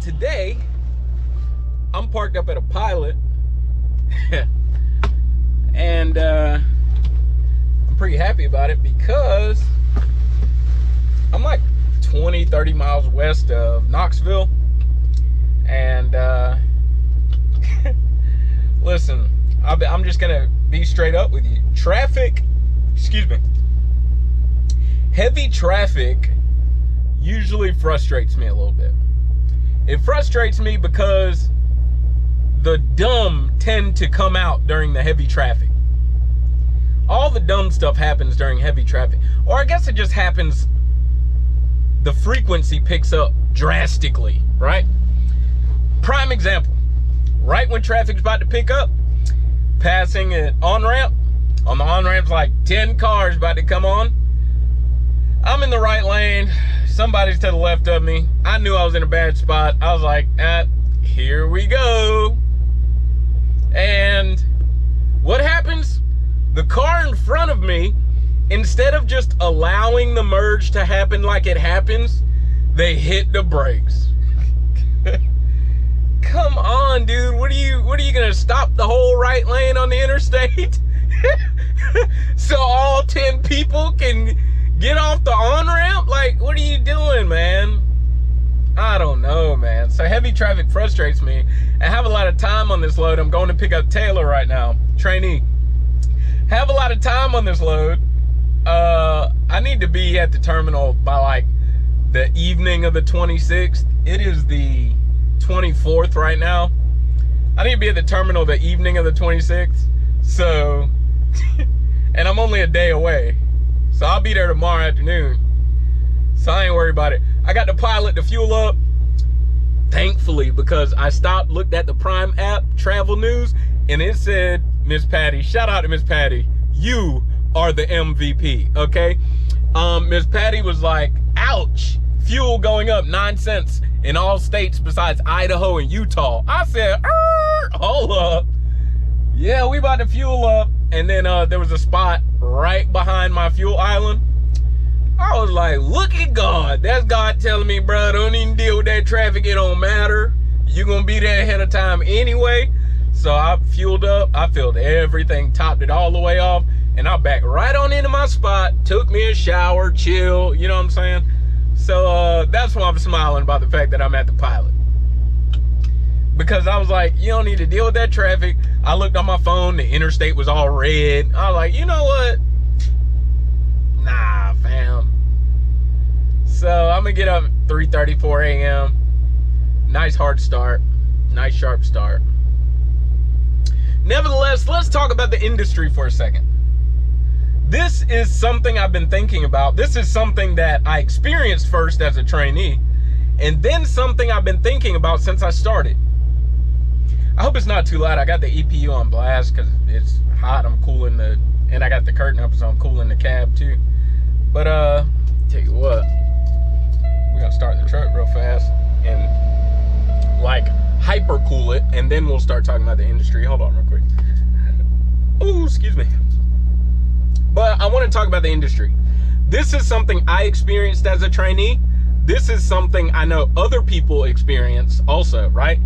Today, I'm parked up at a Pilot, and I'm pretty happy about it because I'm like 20-30 miles west of Knoxville, and listen, I'm just gonna be straight up with you. Heavy traffic usually frustrates me a little bit. It frustrates me because the dumb tend to come out during the heavy traffic. All the dumb stuff happens during heavy traffic. Or I guess it just happens, the frequency picks up drastically, right? Prime example, right when traffic's about to pick up, passing an on-ramp. On the on-ramp's like 10 cars about to come on. I'm in the right lane. Somebody's to the left of me. I knew I was in a bad spot. I was like, here we go. And what happens? The car in front of me, instead of just allowing the merge to happen like it happens, they hit the brakes. Come on, dude. What are you gonna stop the whole right lane on the interstate? So all 10 people can get off the on-ramp? Like, what are you doing, man? I don't know, man. So heavy traffic frustrates me. I have a lot of time on this load. I'm going to pick up Taylor right now, trainee. Have a lot of time on this load. I need to be at the terminal by like the evening of the 26th. It is the 24th right now. I need to be at the terminal the evening of the 26th. So, and I'm only a day away. So I'll be there tomorrow afternoon. So I ain't worried about it. I got the Pilot to fuel up. Thankfully, because I stopped, looked at the Prime app, travel news, and it said, Miss Patty, shout out to Miss Patty, you are the MVP, okay? Miss Patty was like, ouch, fuel going up 9 cents in all states besides Idaho and Utah. I said, hold up. Yeah, we about to fuel up. And then there was a spot right behind my fuel island. I was like, look at God. That's God telling me, bro, don't even deal with that traffic. It don't matter. You're going to be there ahead of time anyway. So I fueled up. I filled everything, topped it all the way off. And I backed right on into my spot. Took me a shower, chill. You know what I'm saying? So that's why I'm smiling about the fact that I'm at the Pilot. Because I was like, you don't need to deal with that traffic. I looked on my phone, the interstate was all red. I was like, you know what? Nah, fam. So I'm gonna get up at 3:34 a.m. Nice hard start, nice sharp start. Nevertheless, let's talk about the industry for a second. This is something I've been thinking about. This is something that I experienced first as a trainee, and then something I've been thinking about since I started. I hope it's not too loud. I got the EPU on blast because it's hot. I'm cooling and I got the curtain up, so I'm cooling the cab too. But tell you what, we're gonna start the truck real fast and like hyper cool it, and then we'll start talking about the industry. Hold on real quick. Oh, excuse me. But I want to talk about the industry. This is something I experienced as a trainee. This is something I know other people experience also, right?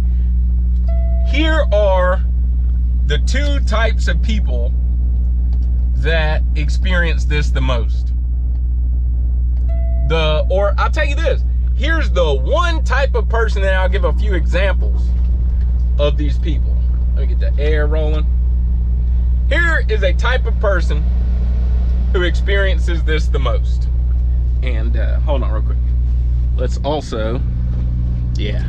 Here are the two types of people that experience this the most. Or I'll tell you this, here's the one type of person, and I'll give a few examples. of these people. Let me get the air rolling. Here is a type of person who experiences this the most. And hold on real quick. Let's also, yeah,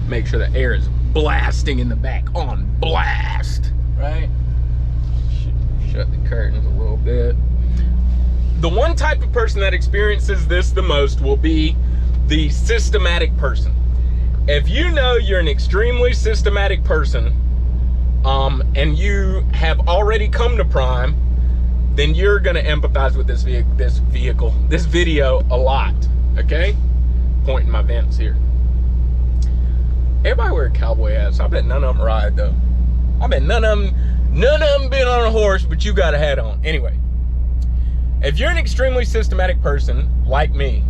make sure the air is blasting in the back, on blast, right? Shut the curtains a little bit. The one type of person that experiences this the most will be the systematic person. If you know you're an extremely systematic person, and you have already come to Prime, then you're gonna empathize with this video a lot, okay? Pointing my vents here. Everybody wear cowboy hats. I bet none of them ride though. I bet none of them been on a horse, but you got a hat on. Anyway, if you're an extremely systematic person like me,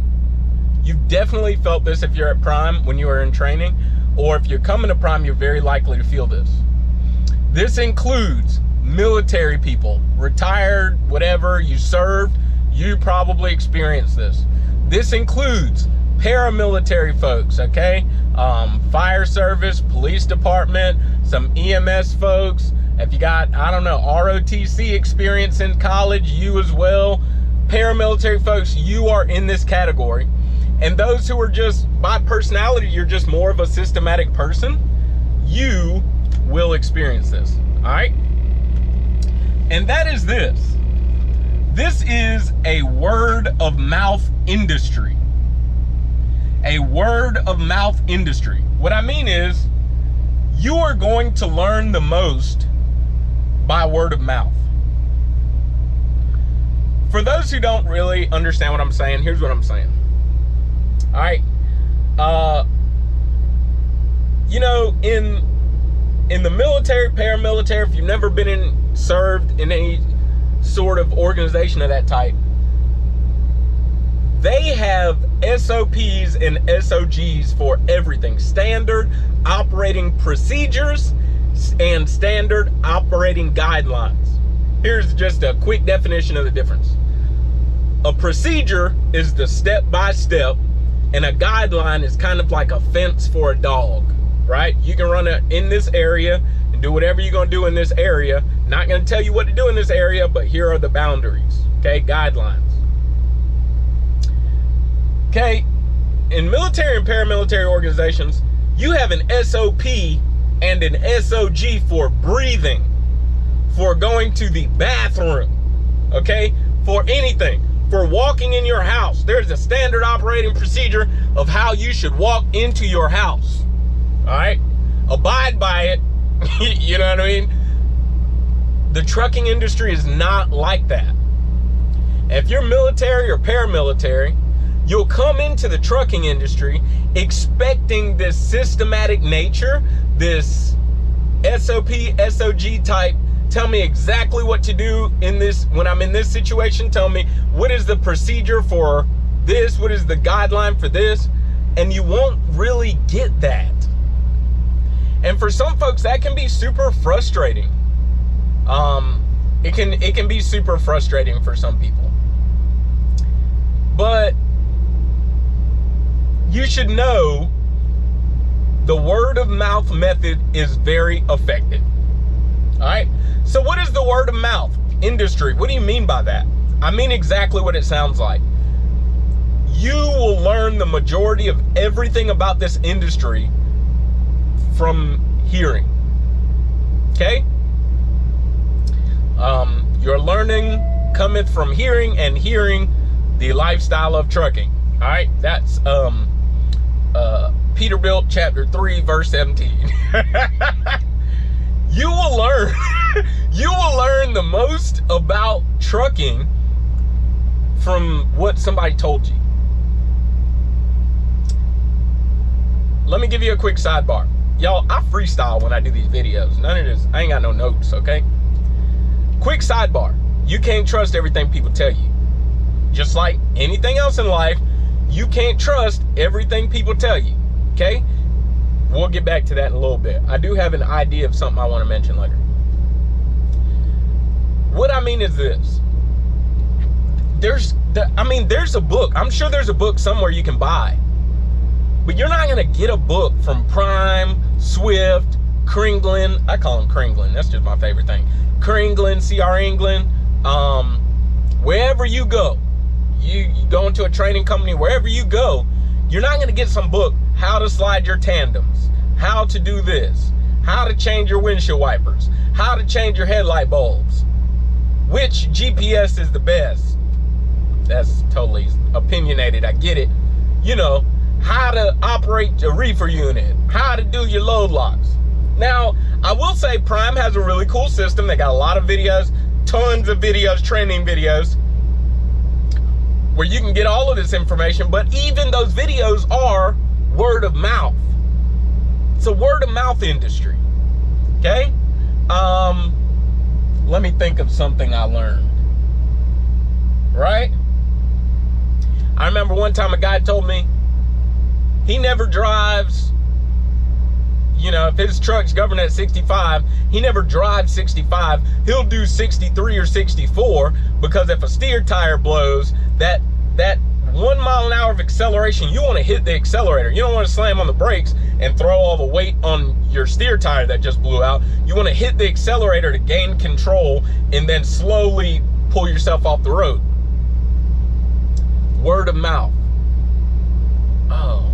you've definitely felt this if you're at Prime when you are in training, or if you're coming to Prime, you're very likely to feel this. This includes military people, retired, whatever, you served, you probably experienced this. This includes paramilitary folks, okay? Fire service, police department, some EMS folks. If you got, I don't know, ROTC experience in college, you as well. Paramilitary folks, you are in this category. And those who are just, by personality, you're just more of a systematic person, you will experience this, all right? And that is this. This is a word of mouth industry. A word of mouth industry. What I mean is, you are going to learn the most by word of mouth. For those who don't really understand what I'm saying, here's what I'm saying. All right. You know, in the military, paramilitary, if you've never been served in any sort of organization of that type, they have SOPs and SOGs for everything. Standard operating procedures and standard operating guidelines. Here's just a quick definition of the difference. A procedure is the step-by-step, and a guideline is kind of like a fence for a dog, right? You can run in this area and do whatever you're gonna do in this area. Not gonna tell you what to do in this area, but here are the boundaries, okay? Guidelines. Okay, in military and paramilitary organizations, you have an SOP and an SOG for breathing, for going to the bathroom, okay? For anything, for walking in your house. There's a standard operating procedure of how you should walk into your house, all right? Abide by it, you know what I mean? The trucking industry is not like that. If you're military or paramilitary, you'll come into the trucking industry expecting this systematic nature, this SOP, SOG type. Tell me exactly what to do in this, when I'm in this situation. Tell me what is the procedure for this, what is the guideline for this, and you won't really get that. And for some folks, that can be super frustrating. It can be super frustrating for some people. But you should know the word of mouth method is very effective. All right. So what is the word of mouth industry? What do you mean by that? I mean exactly what it sounds like. You will learn the majority of everything about this industry from hearing. Okay? Your learning cometh from hearing, and hearing the lifestyle of trucking. All right? That's Peterbilt chapter 3 verse 17. You will learn the most about trucking from what somebody told you. Let me give you a quick sidebar. Y'all, I freestyle when I do these videos. None of this, I ain't got no notes, okay? Quick sidebar. You can't trust everything people tell you. Just like anything else in life, you can't trust everything people tell you, okay? We'll get back to that in a little bit. I do have an idea of something I want to mention later. What I mean is this. There's a book. I'm sure there's a book somewhere you can buy. But you're not going to get a book from Prime, Swift, Kringlin. I call him Kringlin. That's just my favorite thing. Kringlin, CR England. Wherever you go, you go into a training company, wherever you go, you're not going to get some book, how to slide your tandems, how to do this, how to change your windshield wipers, how to change your headlight bulbs, which GPS is the best. That's totally opinionated, I get it. You know, how to operate a reefer unit, how to do your load locks. Now, I will say Prime has a really cool system. They got a lot of videos, tons of videos, training videos, where you can get all of this information, but even those videos are word of mouth. It's a word of mouth industry, okay? Let me think of something I learned, right? I remember one time a guy told me he never drives, you know, if his truck's governed at 65, he never drives 65. He'll do 63 or 64 because if a steer tire blows, that 1 mile an hour of acceleration, you want to hit the accelerator. You don't want to slam on the brakes and throw all the weight on your steer tire that just blew out. You want to hit the accelerator to gain control and then slowly pull yourself off the road. Word of mouth. Oh.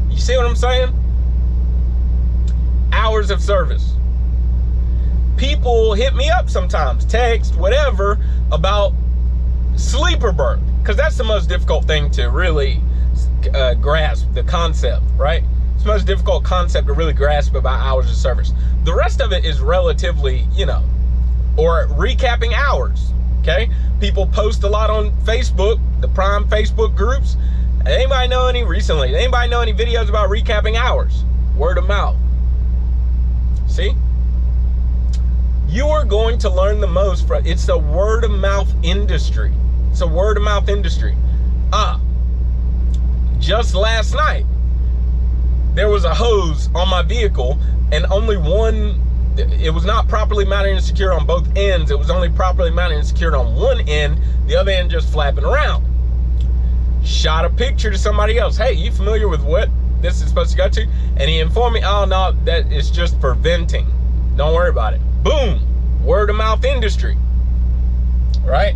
You see what I'm saying? Hours of service. People hit me up sometimes, text, whatever, about sleeper berth, because that's the most difficult thing to really grasp, the concept, right? It's the most difficult concept to really grasp about hours of service. The rest of it is relatively, you know, or recapping hours, okay? People post a lot on Facebook, the Prime Facebook groups. Anybody know any recently? Anybody know any videos about recapping hours? Word of mouth. See? You are going to learn the most from, it's a word of mouth industry. It's a word of mouth industry. Just last night, there was a hose on my vehicle and only one, it was not properly mounted and secured on both ends. It was only properly mounted and secured on one end, the other end just flapping around. Shot a picture to somebody else. Hey, you familiar with what this is supposed to go to? And he informed me, oh no, that is just for venting. Don't worry about it. Boom, word of mouth industry, right?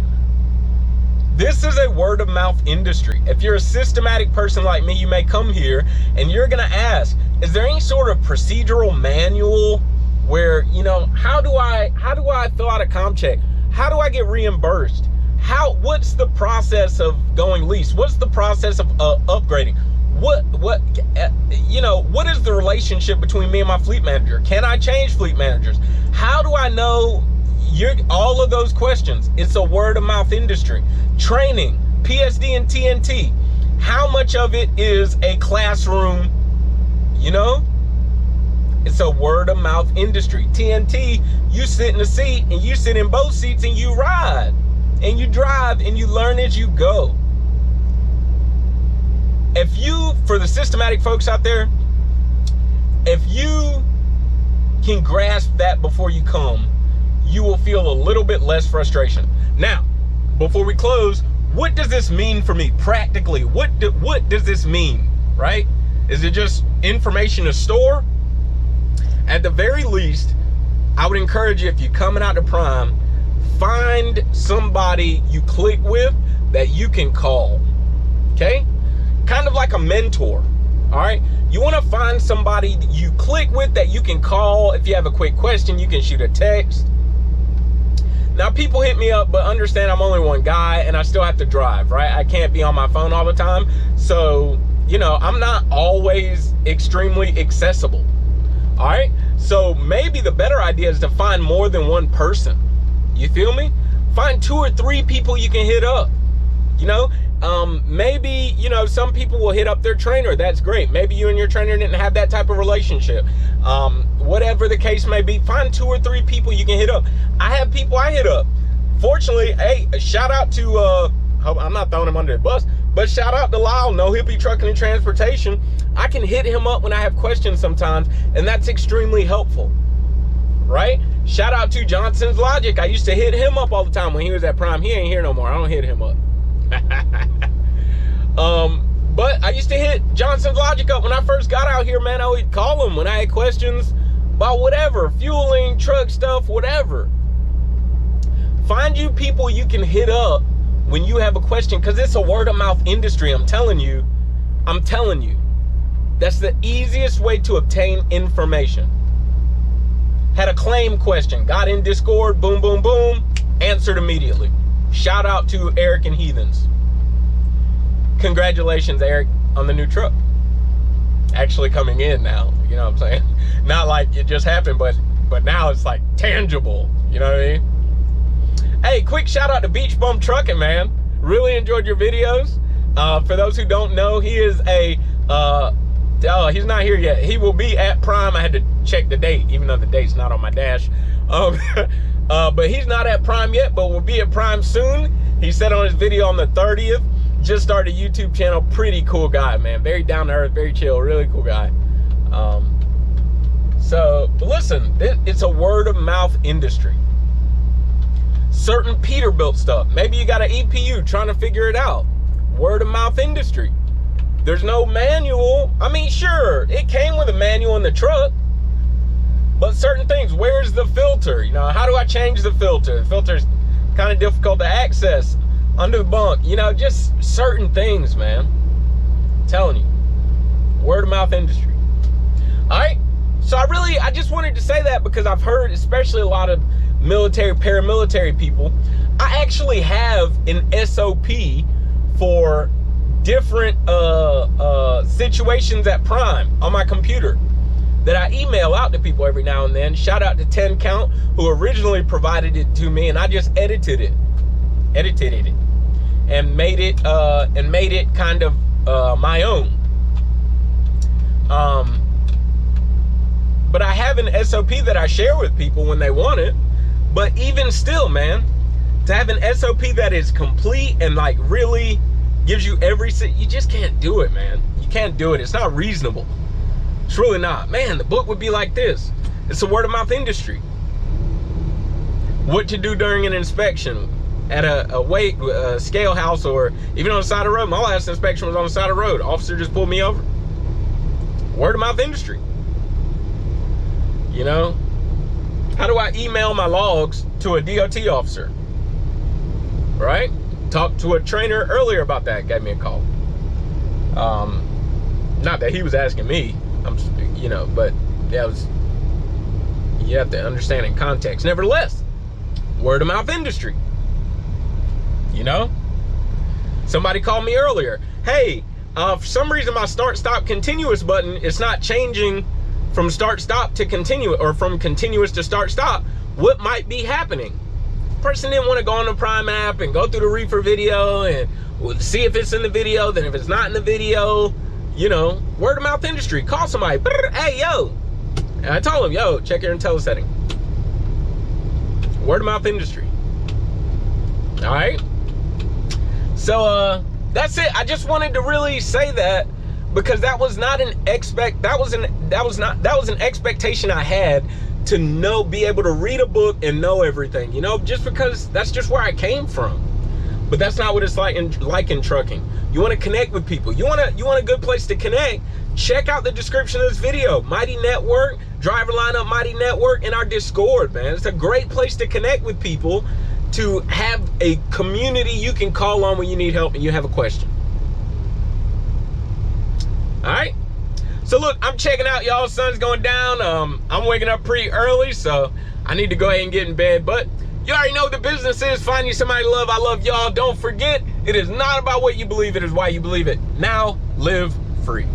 This is a word of mouth industry. If you're a systematic person like me, you may come here and you're gonna ask, is there any sort of procedural manual where, you know, how do I fill out a comp check? How do I get reimbursed? What's the process of going lease? What's the process of upgrading? What is the relationship between me and my fleet manager? Can I change fleet managers? How do I know all of those questions? It's a word of mouth industry. Training, PSD and TNT. How much of it is a classroom, you know? It's a word of mouth industry. TNT, you sit in the seat and you sit in both seats and you ride and you drive and you learn as you go. If you, for the systematic folks out there, if you can grasp that before you come, you will feel a little bit less frustration. Now, before we close, what does this mean for me practically? What does this mean, right? Is it just information to store? At the very least, I would encourage you, if you're coming out to Prime, find somebody you click with that you can call, okay? Kind of like a mentor, all right? You want to find somebody you click with that you can call. If you have a quick question, you can shoot a text. Now, people hit me up, but understand I'm only one guy and I still have to drive, right? I can't be on my phone all the time. So, you know, I'm not always extremely accessible, all right? So maybe the better idea is to find more than one person. You feel me? Find 2 or 3 people you can hit up, you know? Maybe, you know, some people will hit up their trainer. That's great. Maybe you and your trainer didn't have that type of relationship. Whatever the case may be, find 2 or 3 people you can hit up. I have people I hit up. Fortunately, hey, shout out to, I'm not throwing him under the bus, but shout out to Lyle, No Hippie Trucking and Transportation. I can hit him up when I have questions sometimes, and that's extremely helpful, right? Shout out to Johnson's Logic. I used to hit him up all the time when he was at Prime. He ain't here no more. I don't hit him up. But I used to hit Johnson's Logic up when I first got out here, man. I would call him when I had questions about whatever, fueling, truck stuff, whatever. Find you people you can hit up when you have a question, because it's a word of mouth industry. I'm telling you. That's the easiest way to obtain information. Had a claim question, got in Discord, boom, boom, boom, answered immediately. Shout out to Eric and Heathens. Congratulations, Eric, on the new truck. Actually coming in now, you know what I'm saying? Not like it just happened, but now it's like tangible, you know what I mean? Hey, quick shout out to Beach Bum Trucking, man. Really enjoyed your videos. For those who don't know, he is a, he's not here yet. He will be at Prime. I had to check the date, even though the date's not on my dash. But he's not at Prime yet, but will be at Prime soon. He said on his video on the 30th, just started a YouTube channel. Pretty cool guy, man. Very down to earth, very chill, really cool guy. So listen, it's a word of mouth industry. Certain Peterbilt stuff. Maybe you got an EPU trying to figure it out. Word of mouth industry. There's no manual. I mean, sure, it came with a manual in the truck, but certain things, where's the filter? You know, how do I change the filter? The filter's kind of difficult to access under the bunk. You know, just certain things, man. I'm telling you, word of mouth industry. All right. So I just wanted to say that because I've heard, especially a lot of military, paramilitary people, I actually have an SOP for different situations at Prime on my computer that I email out to people every now and then. Shout out to 10 Count, who originally provided it to me, and I just edited it and made it kind of my own. But I have an SOP that I share with people when they want it. But even still, man, to have an SOP that is complete and like really gives you you just can't do it, man. You can't do it. It's not reasonable. It's really not. Man, the book would be like this. It's a word of mouth industry. What to do during an inspection at a scale house, or even on the side of the road. My last inspection was on the side of the road. Officer just pulled me over. Word of mouth industry. You know, how do I email my logs to a DOT officer? Right? Talked to a trainer earlier about that, gave me a call. Not that he was asking me, you know, but that was, you have to understand in context. Nevertheless, word of mouth industry. You know, somebody called me earlier. Hey, for some reason my start stop continuous button, it's not changing from start stop to continue, or from continuous to start stop. What might be happening? Person didn't want to go on the Prime app and go through the reefer video and see if it's in the video. Then if it's not in the video, you know, word of mouth industry. Call somebody. Hey, yo. And I told him, yo, check your IntelliSetting setting. Word of mouth industry. All right. So that's it. I just wanted to really say that, because that was not an expectation I had to be able to read a book and know everything, you know, just because that's just where I came from. But that's not what it's like in trucking. You want to connect with people. You want a good place to connect. Check out the description of this video. Mighty Network, Driver Lineup Mighty Network, and our Discord, man. It's a great place to connect with people, to have a community you can call on when you need help and you have a question. All right. So look, I'm checking out, y'all. Sun's going down. I'm waking up pretty early, so I need to go ahead and get in bed. But you already know what the business is. Find you somebody to love. I love y'all. Don't forget, it is not about what you believe. It is why you believe it. Now, live free.